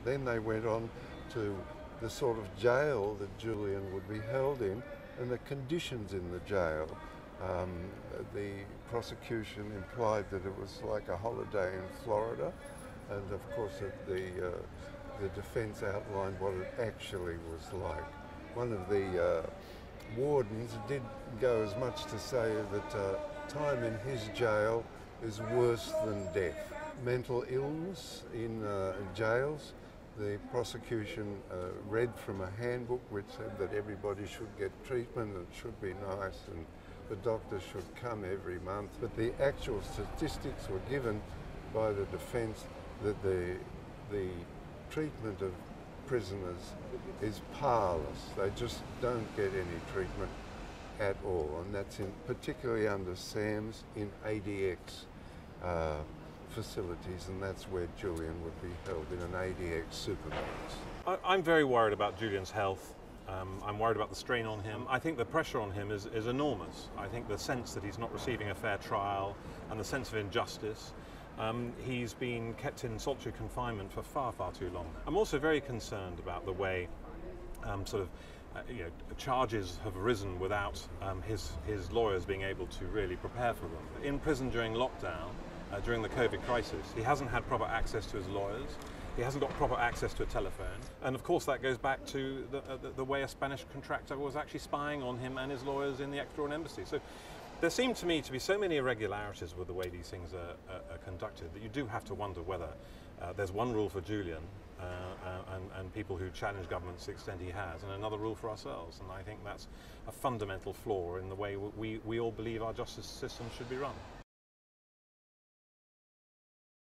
Then they went on to the sort of jail that Julian would be held in and the conditions in the jail. The prosecution implied that it was like a holiday in Florida, and of course the defence outlined what it actually was like. One of the wardens did go as much to say that time in his jail is worse than death. Mental illness in jails. The prosecution read from a handbook which said that everybody should get treatment and it should be nice and the doctors should come every month. But the actual statistics were given by the defence that the treatment of prisoners is parlous. They just don't get any treatment at all, and that's particularly under SAMS in ADX facilities, and that's where Julian would be held, in an ADX supermax. I'm very worried about Julian's health. I'm worried about the strain on him. I think the pressure on him is enormous. I think the sense that he's not receiving a fair trial and the sense of injustice. He's been kept in solitary confinement for far, far too long. I'm also very concerned about the way charges have arisen without his lawyers being able to really prepare for them. In prison during lockdown, during the COVID crisis, he hasn't had proper access to his lawyers. He hasn't got proper access to a telephone. And of course that goes back to the way a Spanish contractor was actually spying on him and his lawyers in the Ecuadorian embassy. So there seem to me to be so many irregularities with the way these things are conducted that you do have to wonder whether there's one rule for Julian and people who challenge governments to the extent he has, and another rule for ourselves. And I think that's a fundamental flaw in the way we all believe our justice system should be run.